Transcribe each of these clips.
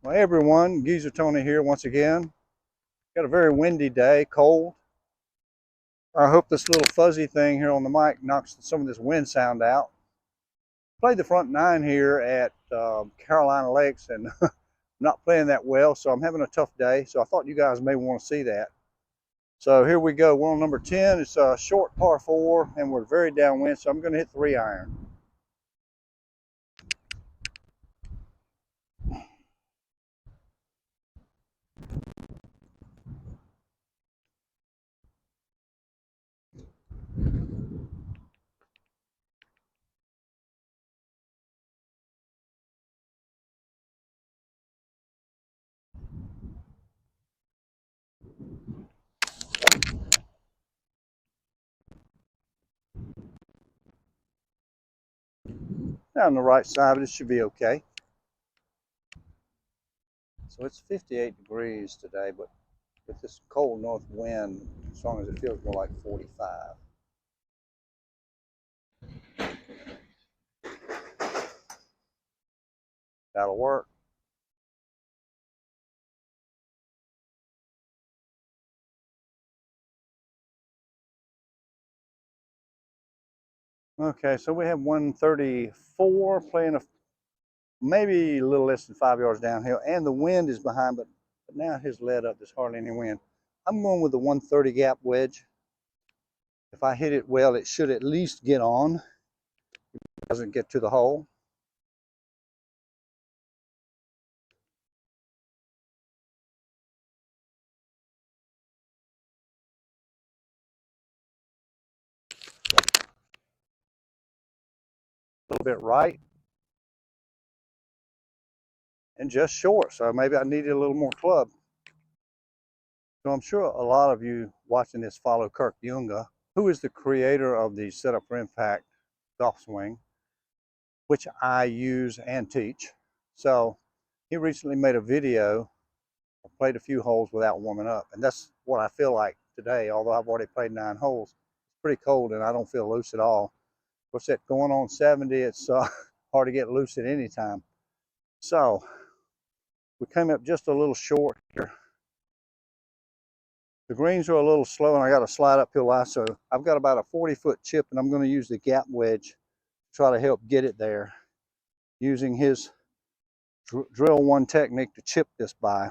Well, hey everyone, Geezer Tony here once again. Got a very windy day, cold. I hope this little fuzzy thing here on the mic knocks some of this wind sound out. Played the front nine here at Carolina Lakes and not playing that well, so I'm having a tough day. So I thought you guys may want to see that. So here we go. We're on number 10. It's a short par 4, and we're very downwind, so I'm going to hit 3-iron. Down the right side, but it should be okay. So it's 58 degrees today, but with this cold north wind, as long as it feels more like 45. That'll work. Okay, so we have 134 playing maybe a little less than 5 yards downhill, and the wind is behind, but now it has let up. There's hardly any wind. I'm going with the 130 gap wedge. If I hit it well, it should at least get on. It doesn't get to the hole. A little bit right. And just short, so maybe I needed a little more club. So I'm sure a lot of you watching this follow Kirk Junga, who is the creator of the Setup for Impact golf swing, which I use and teach. So he recently made a video. I played a few holes without warming up, and that's what I feel like today. Although I've already played 9 holes, it's pretty cold and I don't feel loose at all. Of course, at going on 70, it's hard to get loose at any time. So we came up just a little short here. The greens are a little slow, and I got a slide uphill lie, so I've got about a 40-foot chip, and I'm going to use the gap wedge to try to help get it there, using his drill one technique to chip this by.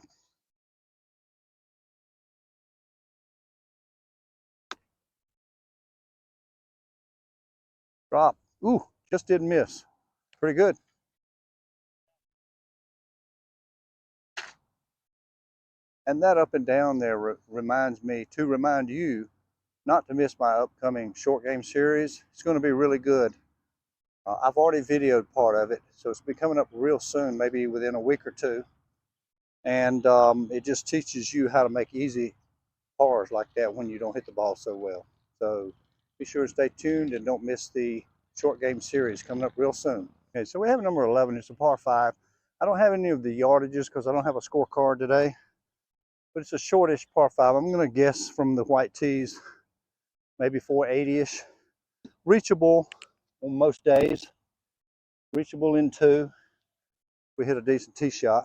Drop. Ooh, just didn't miss. Pretty good. And that up and down there reminds me to remind you not to miss my upcoming short game series. It's going to be really good. I've already videoed part of it, so it's be coming up real soon, maybe within a week or two. And it just teaches you how to make easy pars like that when you don't hit the ball so well. So be sure to stay tuned and don't miss the short game series coming up real soon. Okay, so we have number 11. It's a par 5. I don't have any of the yardages because I don't have a scorecard today, but it's a shortish par 5. I'm going to guess from the white tees, maybe 480-ish. Reachable on most days. Reachable in 2. We hit a decent tee shot.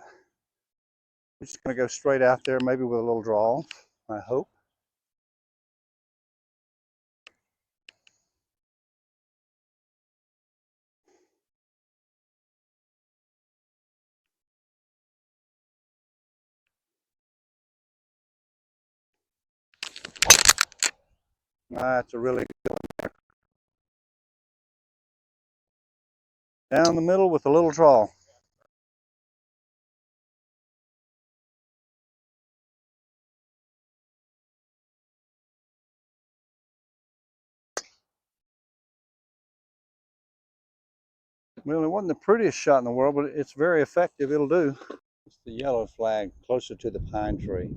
We're just going to go straight out there, maybe with a little draw, I hope. That's a really good one. Down the middle with a little draw. Well, it wasn't the prettiest shot in the world, but it's very effective. It'll do. It's the yellow flag closer to the pine tree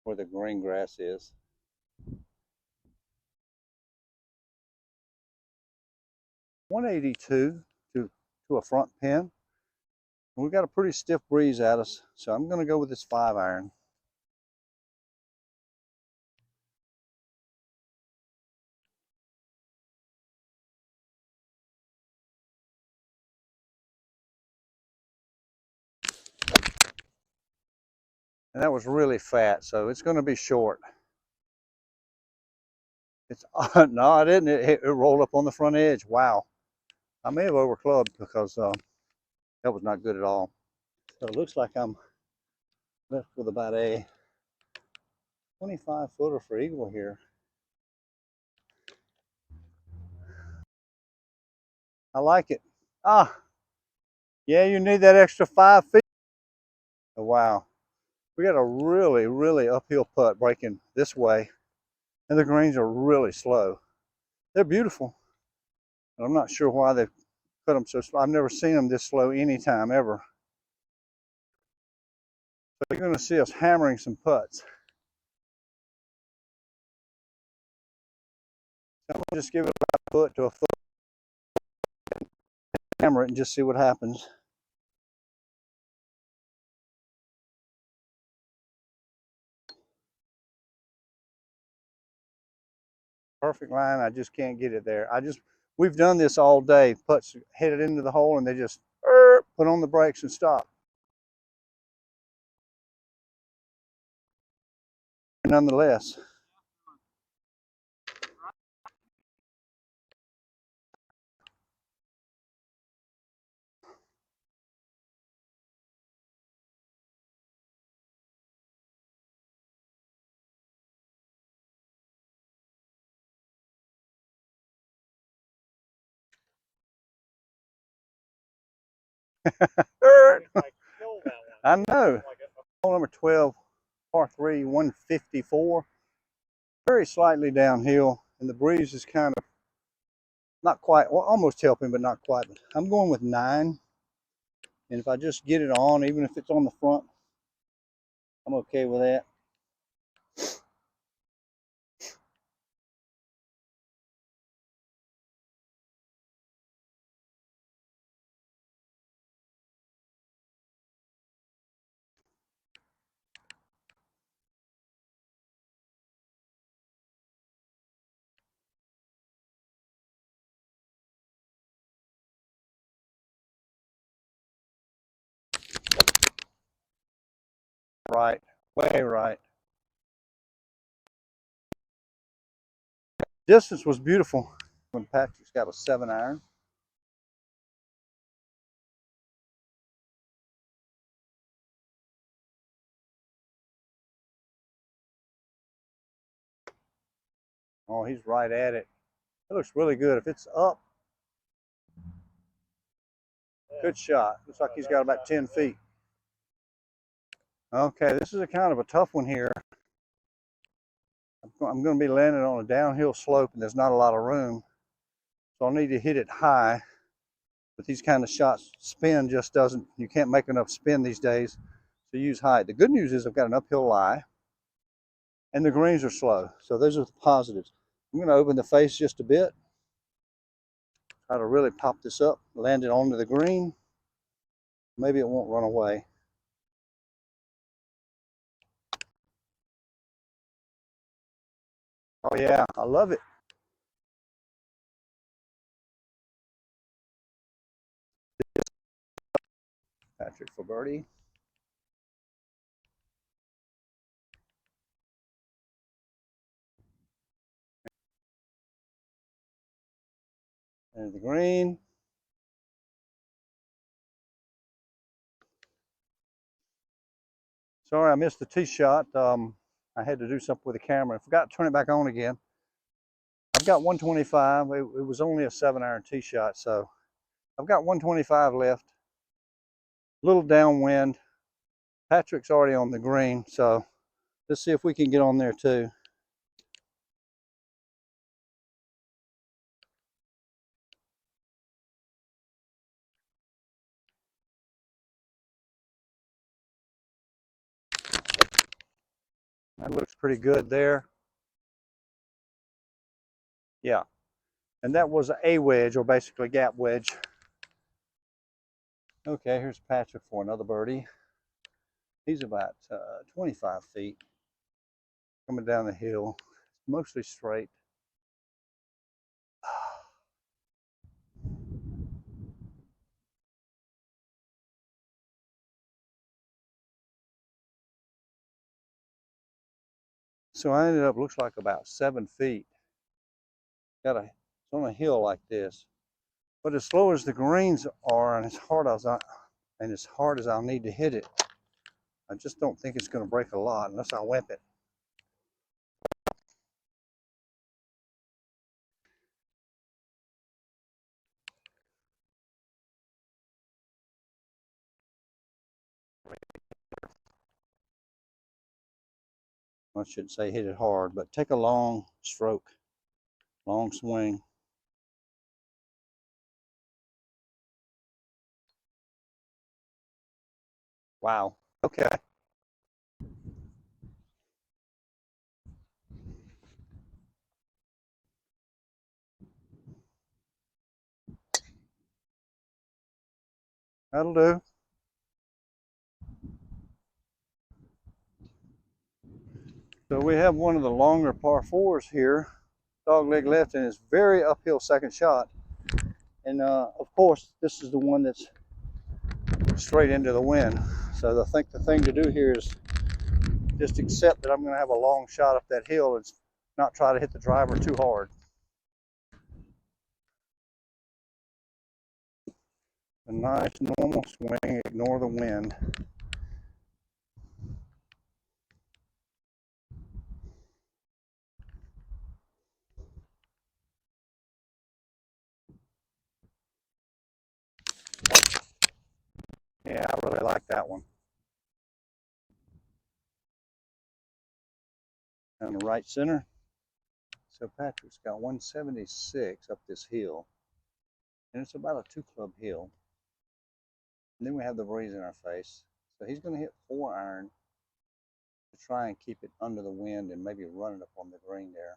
where the green grass is. .182 to a front pin. We've got a pretty stiff breeze at us, so I'm going to go with this 5-iron. And that was really fat, so it's going to be short. It's no, I didn't. It rolled up on the front edge. Wow. I may have overclubbed because that was not good at all. So it looks like I'm left with about a 25 footer for eagle here. I like it. Ah, yeah, you need that extra 5 feet. Oh, wow. We got a really, really uphill putt breaking this way, and the greens are really slow. They're beautiful, but I'm not sure why they put them so slow. I've never seen them this slow anytime ever. So you're going to see us hammering some putts. I'm going to just give it a foot to a foot, hammer it, and just see what happens. Perfect line. I just can't get it there. We've done this all day. Putts headed into the hole and they just put on the brakes and stop. Nonetheless. I know. Hole number 12, par 3, 154. Very slightly downhill, and the breeze is kind of not quite, well, almost helping, but not quite. I'm going with 9, and if I just get it on, even if it's on the front, I'm okay with that. Right, way right. Distance was beautiful when Patrick's got a 7-iron. Oh, he's right at it. It looks really good. If it's up, good shot. Looks like he's got about 10 feet. Okay, this is a kind of a tough one here. I'm going to be landing on a downhill slope and there's not a lot of room. So I'll need to hit it high. But these kind of shots, spin just doesn't, you can't make enough spin these days to use height. The good news is I've got an uphill lie and the greens are slow. So those are the positives. I'm going to open the face just a bit. Try to really pop this up, land it onto the green. Maybe it won't run away. Oh yeah, I love it. Patrick for birdie. And the green. Sorry, I missed the tee shot. I had to do something with the camera. I forgot to turn it back on again. I've got 125. It was only a 7-iron tee shot, so I've got 125 left. A little downwind. Patrick's already on the green, so let's see if we can get on there too. That looks pretty good there. Yeah, and that was a wedge, or basically gap wedge. Okay, here's Patrick for another birdie. He's about 25 feet coming down the hill, mostly straight. So I ended up, looks like about 7 feet. It's on a hill like this. But as slow as the greens are, and as hard as I'll need to hit it, I just don't think it's going to break a lot unless I whip it. I shouldn't say hit it hard, but take a long stroke, long swing. Wow. Okay. That'll do. So we have one of the longer par fours here, dogleg left, and it's very uphill second shot. And of course, this is the one that's straight into the wind. So I think the thing to do here is just accept that I'm going to have a long shot up that hill and not try to hit the driver too hard. A nice normal swing, ignore the wind. Yeah, I really like that one. Down the right center. So Patrick's got 176 up this hill. And it's about a 2-club hill. And then we have the breeze in our face. So he's going to hit 4-iron to try and keep it under the wind and maybe run it up on the green there.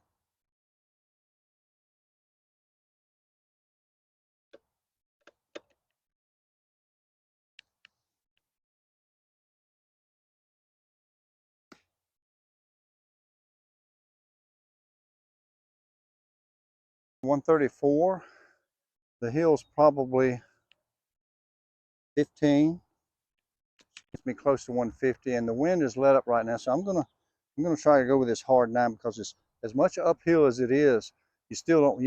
.134. The hill's probably 15. Gets me close to 150, and the wind is let up right now. So I'm gonna try to go with this hard 9 because it's as much uphill as it is. You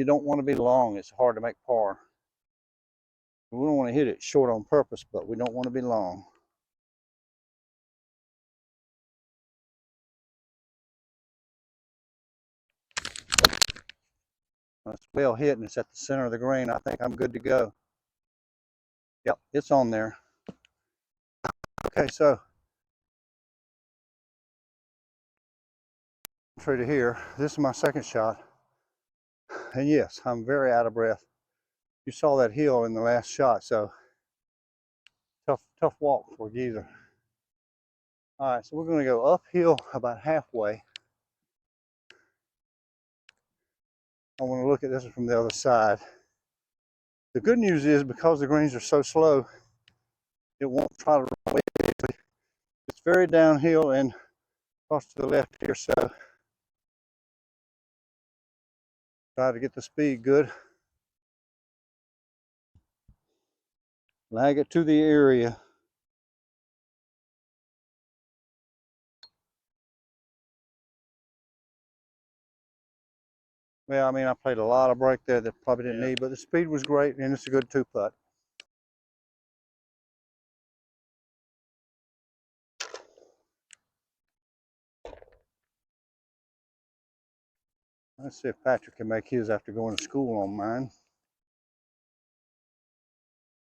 don't want to be long. It's hard to make par. We don't want to hit it short on purpose, but we don't want to be long. It's well hit, and it's at the center of the green. I think I'm good to go. Yep, it's on there. Okay, so true to here, this is my second shot. And yes, I'm very out of breath. You saw that hill in the last shot, so tough walk for Geezer. All right, so we're going to go uphill about halfway. I want to look at this from the other side. The good news is because the greens are so slow, it won't try to run away easily. It's very downhill and across to the left here, so try to get the speed good. Lag it to the area. Well, I mean, I played a lot of break there that probably didn't need, but the speed was great, and it's a good 2-putt. Let's see if Patrick can make his after going to school on mine.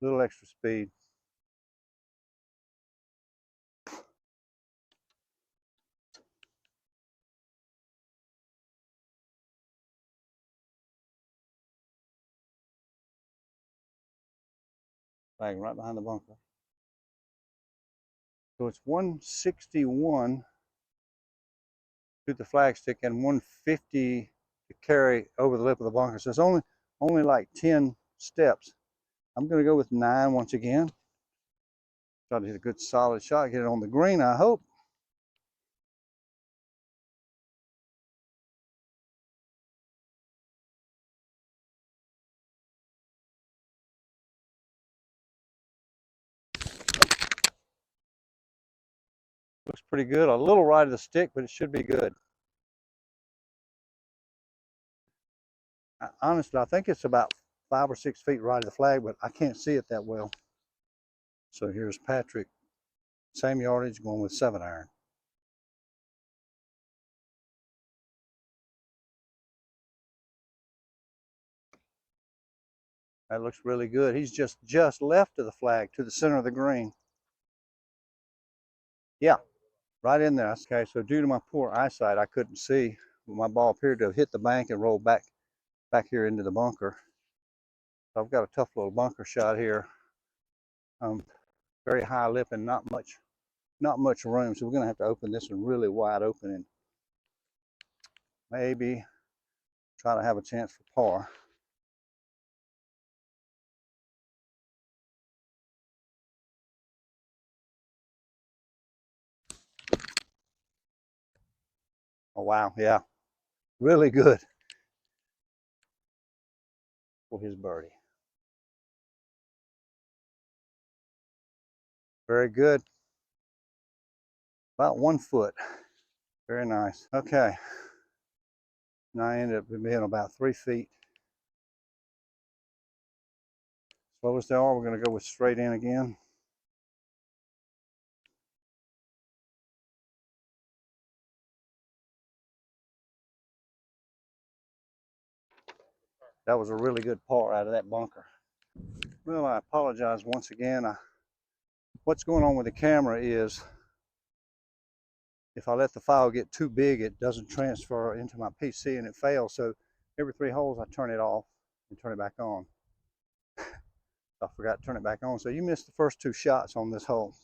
A little extra speed. Flag right behind the bunker. So it's 161 to the flagstick and 150 to carry over the lip of the bunker. So it's only like 10 steps. I'm going to go with 9 once again. Try to hit a good solid shot, get it on the green, I hope. Looks pretty good. A little right of the stick, but it should be good. Honestly, I think it's about 5 or 6 feet right of the flag, but I can't see it that well. So here's Patrick, same yardage, going with 7-iron. That looks really good. He's just left of the flag to the center of the green. Yeah, right in there. Okay, so due to my poor eyesight, I couldn't see. My ball appeared to have hit the bank and rolled back here into the bunker. So I've got a tough little bunker shot here. Very high lip and not much room. So we're gonna have to open this one really wide open and maybe try to have a chance for par. Oh wow, yeah, really good for his birdie. Very good. About 1 foot. Very nice. Okay. And I ended up being about 3 feet. Slow as they are, we're going to go with straight in again. That was a really good par out of that bunker. Well, I apologize once again. What's going on with the camera is if I let the file get too big, it doesn't transfer into my PC and it fails. So every 3 holes, I turn it off and turn it back on. I forgot to turn it back on. So you missed the first 2 shots on this hole.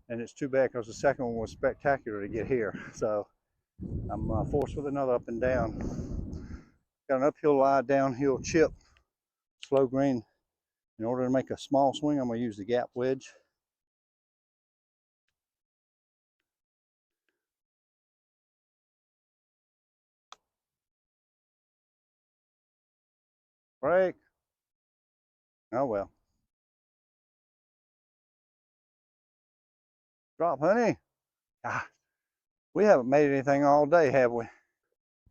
And it's too bad because the second one was spectacular to get here. So I'm forced with another up and down. Got an uphill lie, downhill chip, slow green. In order to make a small swing, I'm going to use the gap wedge. Break. Oh well. Drop, honey. Ah, we haven't made anything all day, have we?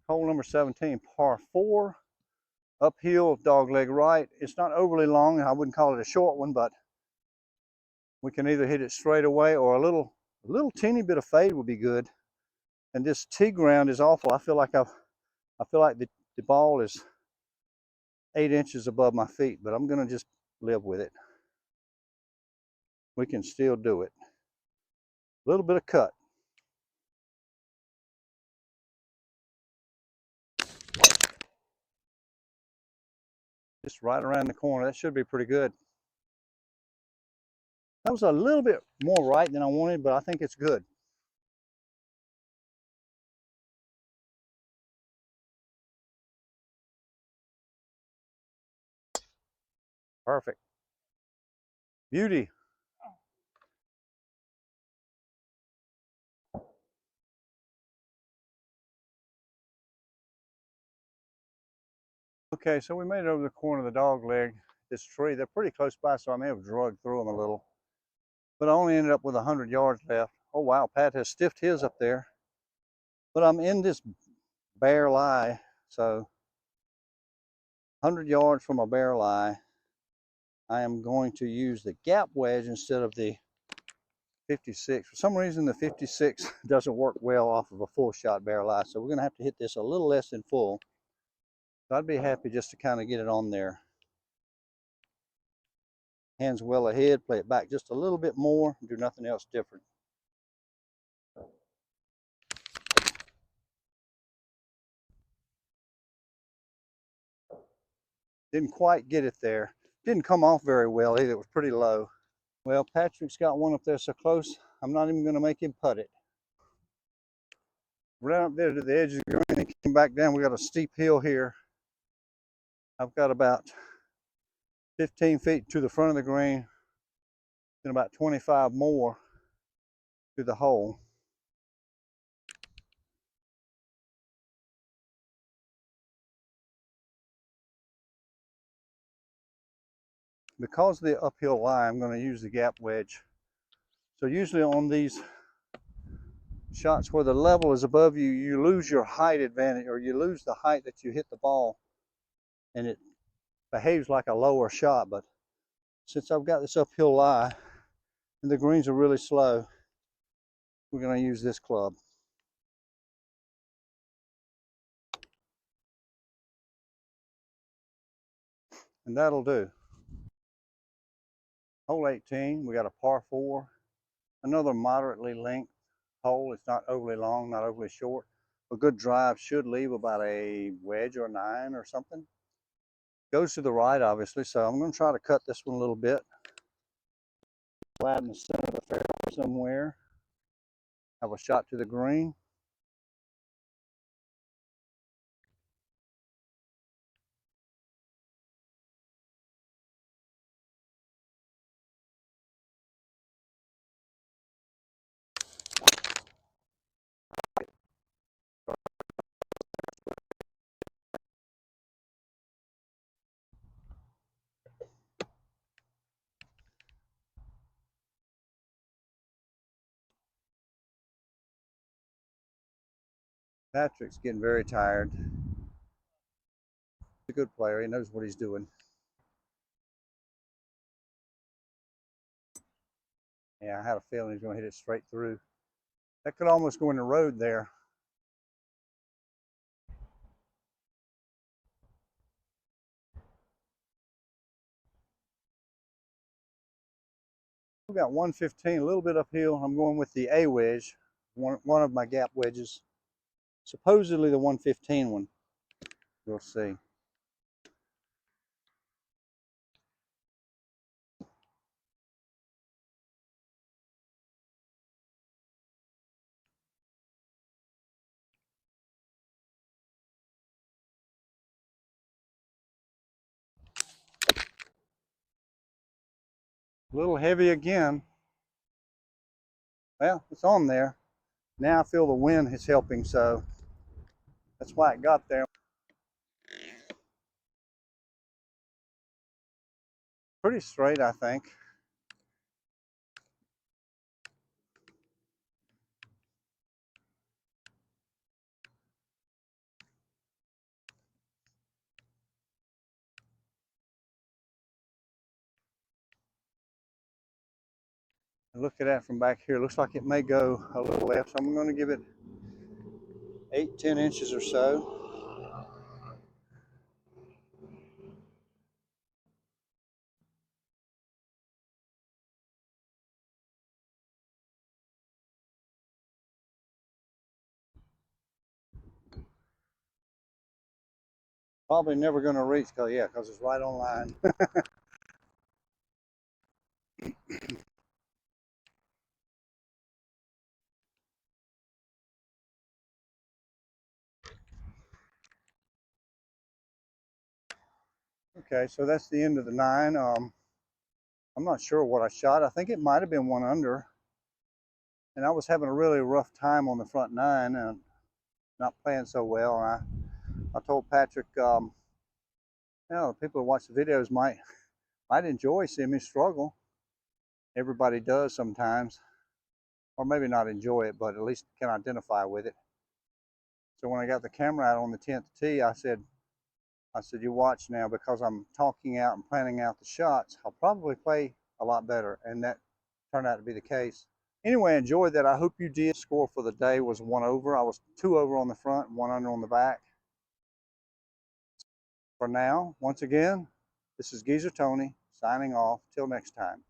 Hole number 17, par 4. Uphill, dogleg right. It's not overly long. I wouldn't call it a short one, but we can either hit it straight away or a little teeny bit of fade would be good. And this tee ground is awful. I feel like the ball is 8 inches above my feet, but I'm gonna just live with it. We can still do it. A little bit of cut. Just right around the corner. That should be pretty good. That was a little bit more right than I wanted, but I think it's good. Perfect. Beauty. Okay, so we made it over the corner of the dog leg. This tree, they're pretty close by, so I may have drugged through them a little. But I only ended up with 100 yards left. Oh wow, Pat has stiffed his up there. But I'm in this bare lie, so 100 yards from a bare lie. I am going to use the gap wedge instead of the 56. For some reason, the 56 doesn't work well off of a full shot bare lie, so we're going to have to hit this a little less than full. So I'd be happy just to kind of get it on there. Hands well ahead, play it back just a little bit more, do nothing else different. Didn't quite get it there. Didn't come off very well either, it was pretty low. Well, Patrick's got one up there so close, I'm not even going to make him putt it. Right up there to the edge of the green, and came back down. We got a steep hill here. I've got about 15 feet to the front of the green and about 25 more to the hole. Because of the uphill lie, I'm going to use the gap wedge. So usually on these shots where the level is above you, you lose your height advantage, or you lose the height that you hit the ball, and it behaves like a lower shot. But since I've got this uphill lie and the greens are really slow, we're going to use this club. And that'll do. Hole 18, we got a par 4, another moderately length hole. It's not overly long, not overly short. A good drive should leave about a wedge or 9 or something. Goes to the right, obviously, so I'm going to try to cut this one a little bit. Flat in the center of the fairway somewhere. Have a shot to the green. Patrick's getting very tired. He's a good player. He knows what he's doing. Yeah, I had a feeling he's going to hit it straight through. That could almost go in the road there. We got 115, a little bit uphill. I'm going with the A wedge, one of my gap wedges. Supposedly the 115 one. We'll see. A little heavy again. Well, it's on there. Now I feel the wind is helping, so that's why it got there. Pretty straight, I think. Look at that from back here. Looks like it may go a little left, so I'm going to give it 8-10 inches or so. Probably never going to reach, because it's right on line. Okay, so that's the end of the 9. I'm not sure what I shot. I think it might have been 1 under. And I was having a really rough time on the front 9 and not playing so well. And I told Patrick, you know, people who watch the videos might enjoy seeing me struggle. Everybody does sometimes, or maybe not enjoy it, but at least can identify with it. So when I got the camera out on the 10th tee, I said, you watch now, because I'm talking out and planning out the shots, I'll probably play a lot better. And that turned out to be the case. Anyway, I enjoyed that. I hope you did. Score for the day was 1 over. I was 2 over on the front and 1 under on the back. For now, once again, this is Geezer Tony signing off. Till next time.